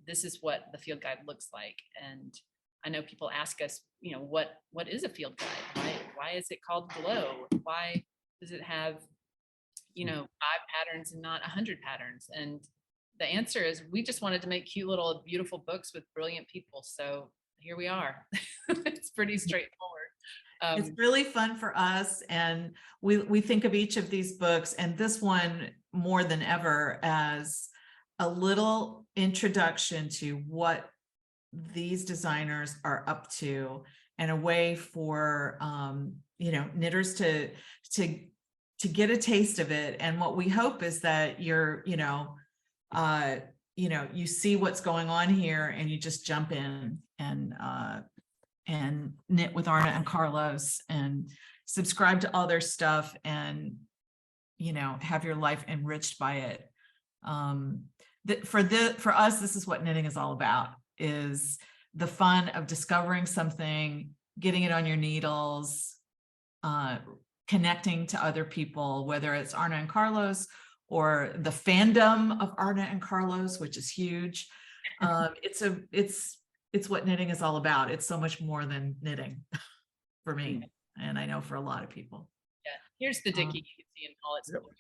this is what the field guide looks like. And I know people ask us, what is a field guide? Why is it called Glow? Why does it have, 5 patterns and not 100 patterns? And the answer is we just wanted to make cute little beautiful books with brilliant people. So here we are. It's pretty straightforward. It's really fun for us, and we think of each of these books, and this one more than ever, as a little introduction to what these designers are up to, and a way for knitters to get a taste of it. And what we hope is that you see what's going on here and you just jump in and knit with Arne and Carlos and subscribe to all their stuff and, have your life enriched by it. For us, this is what knitting is all about, is the fun of discovering something, getting it on your needles, connecting to other people, whether it's Arne and Carlos or the fandom of Arne and Carlos, which is huge. It's what knitting is all about. It's so much more than knitting for me, and I know for a lot of people. Yeah, here's the Dickie you can see in all its color.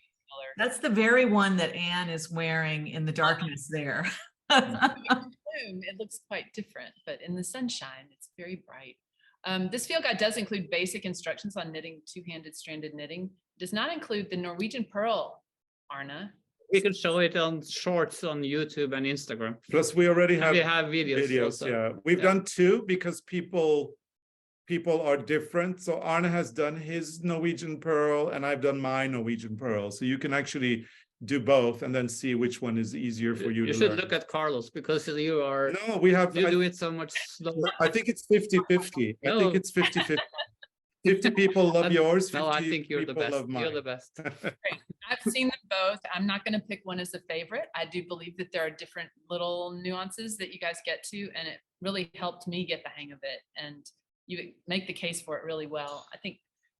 That's the very one that Anne is wearing in the darkness there. It looks quite different, but in the sunshine, it's very bright. This field guide does include basic instructions on knitting two-handed stranded knitting. It does not include the Norwegian purl, Arne. We can show it on shorts on YouTube and Instagram. Plus, we already have videos also. Yeah, we've done 2 because people are different. So Arne has done his Norwegian purl, and I've done my Norwegian purl. So you can actually do both and then see which one is easier for you to learn. You should look at Carlos, because you are. No, we have. You do it so much slower. I think it's 50-50. No. I think it's 50-50. 50 people love yours. 50 no, I think you're the people best. love mine. You're the best. Great. I've seen them both. I'm not going to pick one as a favorite. I do believe that there are different little nuances that you guys get to, and it really helped me get the hang of it. And you make the case for it really well. I think,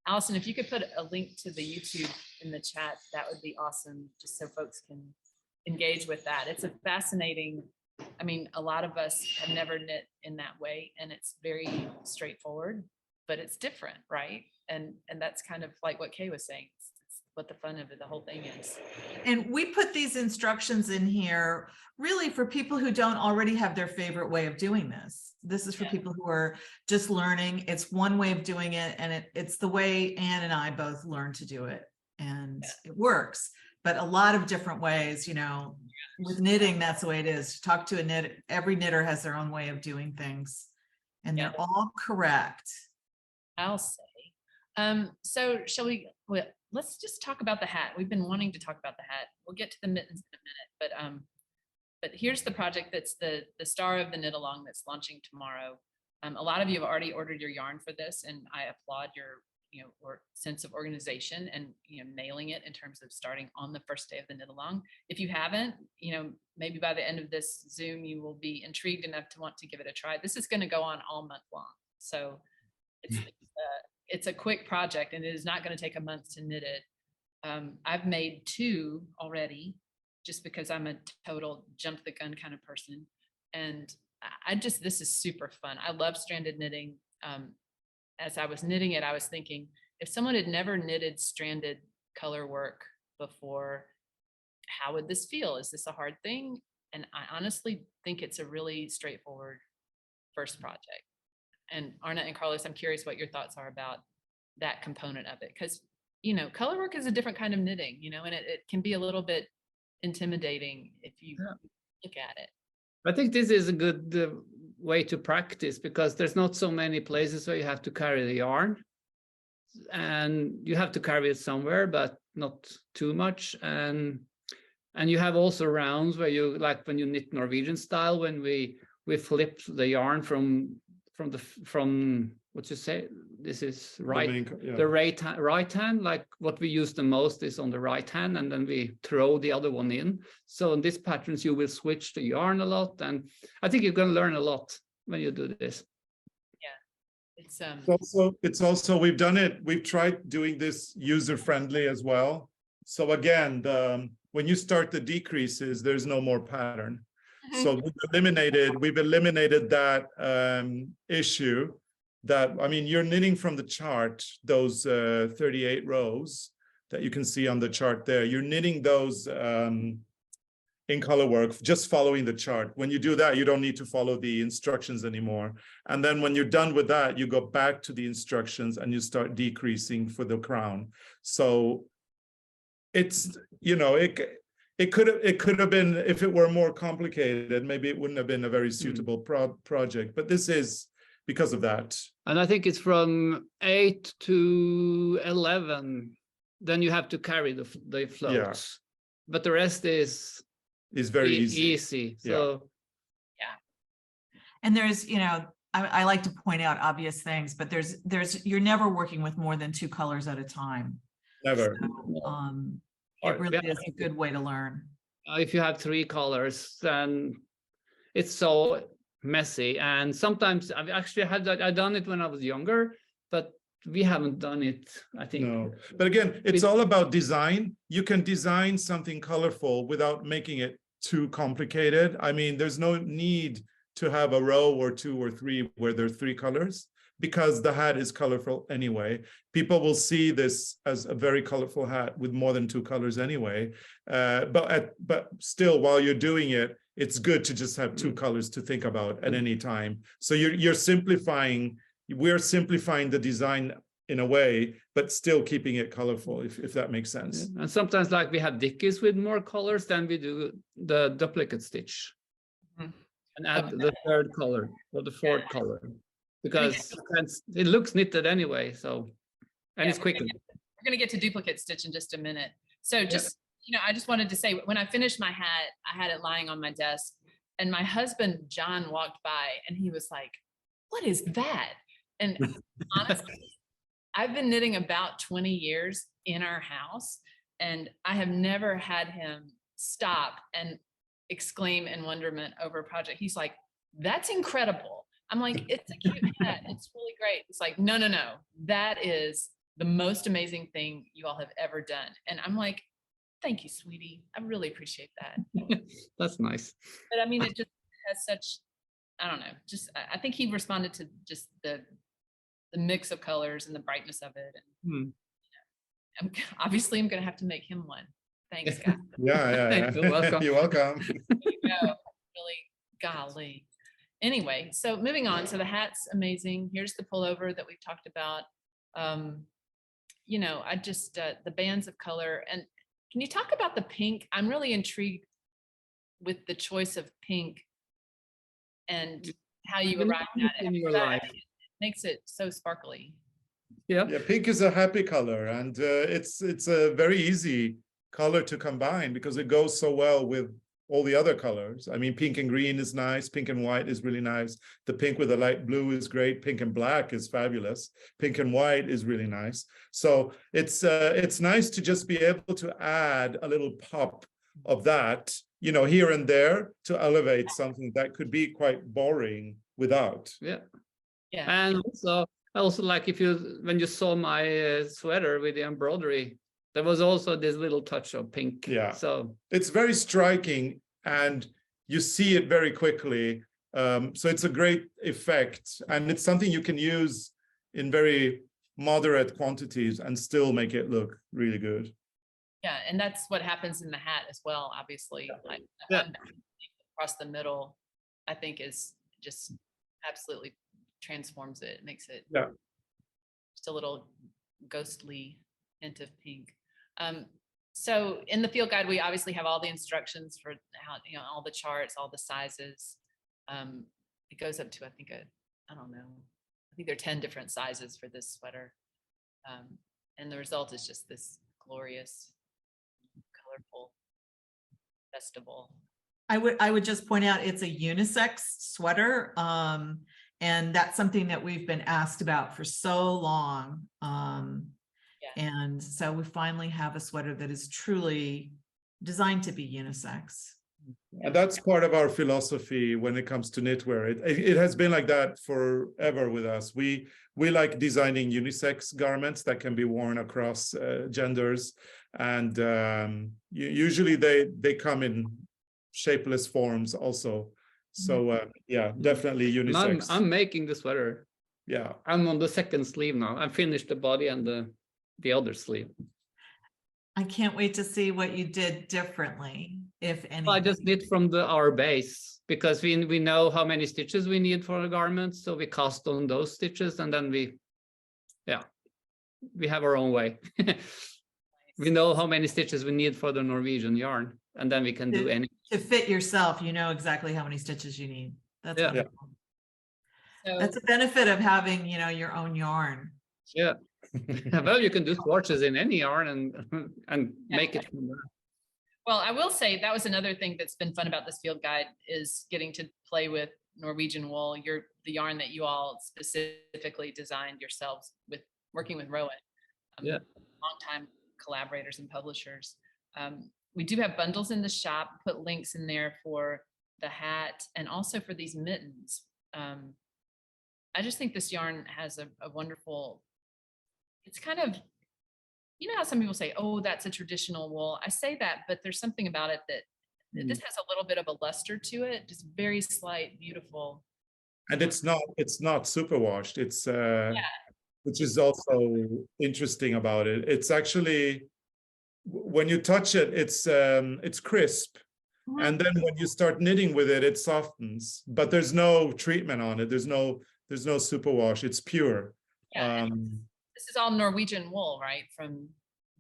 Allison, if you could put a link to the YouTube in the chat, that would be awesome, just so folks can engage with that. It's a fascinating, a lot of us have never knit in that way, and it's very straightforward, but it's different, right? And that's kind of like what Kay was saying. It's what the fun of the whole thing is. And we put these instructions in here really for people who don't already have their favorite way of doing this. This is for people who are just learning. It's one way of doing it, and it's the way Anne and I both learned to do it, and it works. But a lot of different ways, with knitting, that's the way it is. Talk to every knitter has their own way of doing things, and they're all correct. I'll say. So shall we? Well, let's just talk about the hat. We've been wanting to talk about the hat. We'll get to the mittens in a minute, but here's the project that's the star of the knit along that's launching tomorrow. A lot of you have already ordered your yarn for this, and I applaud your sense of organization and nailing it in terms of starting on the first day of the knit along. If you haven't, maybe by the end of this Zoom you will be intrigued enough to want to give it a try. This is going to go on all month long, so it's a quick project, and it is not going to take a month to knit it. I've made 2 already, just because I'm a total jump the gun kind of person, and this is super fun. I love stranded knitting. As I was knitting it, I was thinking, if someone had never knitted stranded color work before, how would this feel? Is this a hard thing? And I honestly think it's a really straightforward first project. And Arne and Carlos, I'm curious what your thoughts are about that component of it, because color work is a different kind of knitting, and it can be a little bit intimidating if you look at it. I think this is a good way to practice, because there's not so many places where you have to carry the yarn, and you have to carry it somewhere, but not too much. And you have also rounds where you, like when you knit Norwegian style, when we flip the yarn from what you say, this is right, the right hand, like what we use the most is on the right hand, and then we throw the other one in. So in these patterns you will switch the yarn a lot, and I think you're going to learn a lot when you do this. It's also we've tried doing this user friendly as well. So again, when you start the decreases, there's no more pattern. So we've eliminated that issue. That, I mean, you're knitting from the chart, those 38 rows that you can see on the chart there. You're knitting those in color work, just following the chart. When you do that, you don't need to follow the instructions anymore. And then when you're done with that, you go back to the instructions and you start decreasing for the crown. So it's, you know, it could have been, if it were more complicated, maybe it wouldn't have been a very suitable project, but this is because of that. And I think it's from 8 to 11, then you have to carry the floats. Yeah. But the rest is very easy. So And there's, you know, I like to point out obvious things, but you're never working with more than 2 colors at a time. Never. So, it really is a good way to learn. If you have 3 colors, then it's so messy. And sometimes I've actually I've done it when I was younger, but we haven't done it, I think. No, but again, it's all about design. You can design something colorful without making it too complicated. I mean, there's no need to have a row or 2 or 3 where there are 3 colors, because the hat is colorful anyway. People will see this as a very colorful hat with more than 2 colors anyway. But still, while you're doing it, it's good to just have 2 colors to think about at any time. So you're simplifying. We're simplifying the design in a way, but still keeping it colorful, if that makes sense. Yeah. And sometimes, like, we have dickies with more colors than we do the duplicate stitch. And add the 3rd color or the 4th color, because it looks knitted anyway. So, and it's quicker. We're going to get to duplicate stitch in just a minute. So just, you know, I just wanted to say, when I finished my hat, I had it lying on my desk, and my husband, John, walked by and he was like, "What is that?" And honestly, I've been knitting about 20 years in our house, and I have never had him stop and exclaim in wonderment over a project. He's like, "That's incredible." I'm like, "It's a cute hat. It's really great." It's like, no. That is the most amazing thing you all have ever done. And I'm like, "Thank you, sweetie. I really appreciate that." That's nice. But I mean, it just has such, I don't know, just, I think he responded to just the mix of colors and the brightness of it. And obviously I'm going to have to make him one. Thanks, guys. Yeah. You're welcome. You're welcome. Really, golly. Anyway, so moving on. So the hat's amazing. Here's the pullover that we've talked about. You know, I just, the bands of color. And can you talk about the pink? I'm really intrigued with the choice of pink and how you arrived at it. In your life. It makes it so sparkly. Yeah. Pink is a happy color, and it's a very easy color to combine because it goes so well with all the other colors. I mean, pink and green is nice. Pink and white is really nice. The pink with the light blue is great. Pink and black is fabulous. Pink and white is really nice. So it's nice to just be able to add a little pop of that, you know, here and there to elevate something that could be quite boring without. Yeah. Yeah. And also like, when you saw my sweater with the embroidery, there was also this little touch of pink. Yeah. So it's very striking and you see it very quickly. So it's a great effect, and it's something you can use in very moderate quantities and still make it look really good. Yeah, and that's what happens in the hat as well, obviously. Like, across the middle, I think is just absolutely transforms it, makes it just a little ghostly hint of pink. So in the field guide, we obviously have all the instructions for how, you know, all the charts, all the sizes. It goes up to, I think, I don't know, I think there are 10 different sizes for this sweater. And the result is just this glorious, colorful festival. I would just point out it's a unisex sweater. And that's something that we've been asked about for so long. And so we finally have a sweater that is truly designed to be unisex. And that's part of our philosophy when it comes to knitwear. It has been like that forever with us. We like designing unisex garments that can be worn across genders, and usually they come in shapeless forms also. So yeah, definitely And unisex. I'm making the sweater. Yeah. I'm on the second sleeve now. I finished the body and the other sleeve. I can't wait to see what you did differently, if anything. I just knit from our base because we know how many stitches we need for the garment, so we cast on those stitches, and then we have our own way. We know how many stitches we need for the Norwegian yarn, and then we can do any. To fit yourself, you know exactly how many stitches you need. That's wonderful. So, That's a benefit of having, you know, your own yarn. Yeah. Well, you can do swatches in any yarn and make it from there. well, I will say that was another thing that's been fun about this field guide is getting to play with Norwegian wool. The yarn that you all specifically designed yourselves with working with Rowan. Yeah. Longtime collaborators and publishers. We do have bundles in the shop, put links in there for the hat and also for these mittens. I just think this yarn has a wonderful, it's kind of, you know how some people say, oh, that's a traditional wool. I say that, but there's something about it that this has a little bit of a luster to it, just very slight, beautiful. And it's not superwashed. It's which is also interesting about it. It's actually, when you touch it, it's crisp. And then when you start knitting with it, it softens, but there's no treatment on it. There's no superwash. It's pure. Yeah, this is all Norwegian wool, right? From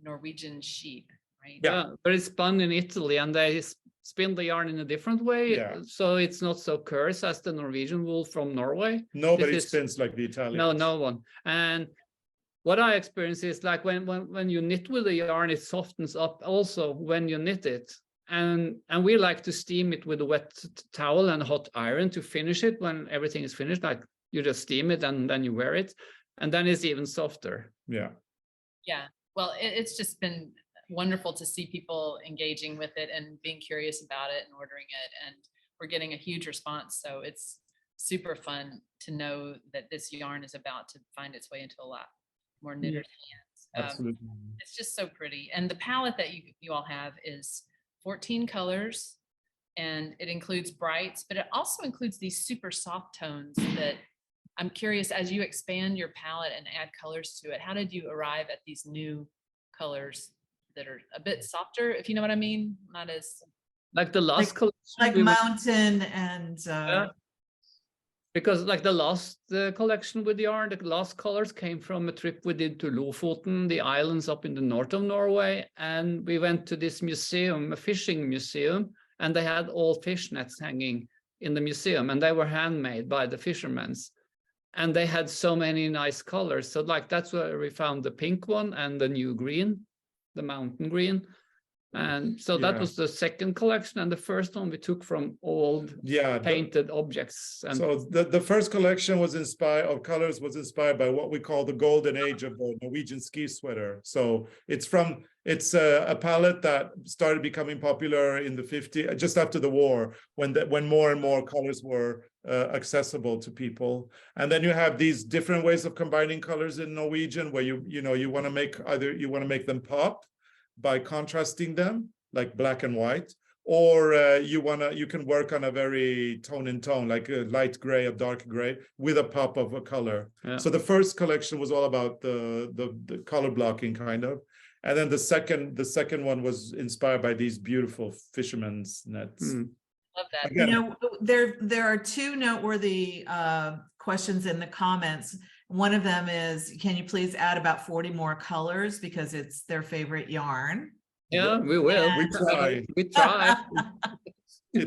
Norwegian sheep, right? Yeah, but it's spun in Italy, and they spin the yarn in a different way. Yeah. So it's not so coarse as the Norwegian wool from Norway. Nobody spins like the Italians. No one. And what I experience is like when you knit with the yarn, it softens up also when you knit it. And we like to steam it with a wet towel and hot iron to finish it when everything is finished. Like you just steam it and then you wear it, and then it's even softer. Yeah. Yeah. Well, it's just been wonderful to see people engaging with it and being curious about it and ordering it. And we're getting a huge response. So it's super fun to know that this yarn is about to find its way into a lot more knitters' hands. Absolutely. It's just so pretty. And the palette that you all have is 14 colors, and it includes brights, but it also includes these super soft tones that I'm curious, as you expand your palette and add colors to it, how did you arrive at these new colors that are a bit softer, if you know what I mean? Not as like the last collection, like mountain and because like the last collection with yarn, the last colors came from a trip we did to Lofoten, the islands up in the north of Norway, and we went to this museum, a fishing museum, and they had all fish nets hanging in the museum, and they were handmade by the fishermen, and they had so many nice colors. So like that's where we found the pink one and the new green, the mountain green. And so that was the second collection, and the first one we took from old painted objects. And so the first collection was inspired by what we call the golden age of the Norwegian ski sweater. So it's a palette that started becoming popular in the 50s, just after the war, when more and more colors were accessible to people. And then you have these different ways of combining colors in Norwegian, where you want to make them pop by contrasting them like black and white, or you can work on a very tone in tone, like a light gray, a dark gray with a pop of a color. So the first collection was all about the color blocking kind of, and then the second one was inspired by these beautiful fishermen's nets. Love that. Again, you know, there are two noteworthy questions in the comments. One of them is, can you please add about 40 more colors because it's their favorite yarn? Yeah, we will. We try. We try.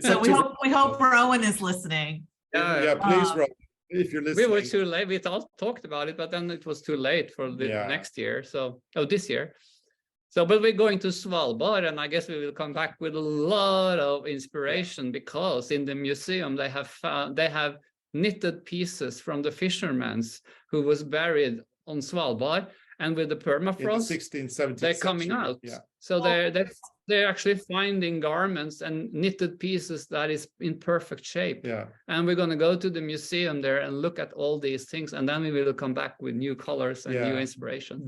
So we hope Rowan is listening. Yeah, please, Rowan, if you're listening. We were too late. We talked about it, but then it was too late for the next year. So, this year. So, but we're going to Svalbard, and I guess we will come back with a lot of inspiration because in the museum they have knitted pieces from the fishermen who was buried on Svalbard, and with the permafrost, in the 16th, 17th they're coming century. out. Yeah. So they're actually finding garments and knitted pieces that is in perfect shape. Yeah. And we're going to go to the museum there and look at all these things, and then we will come back with new colors and new inspiration.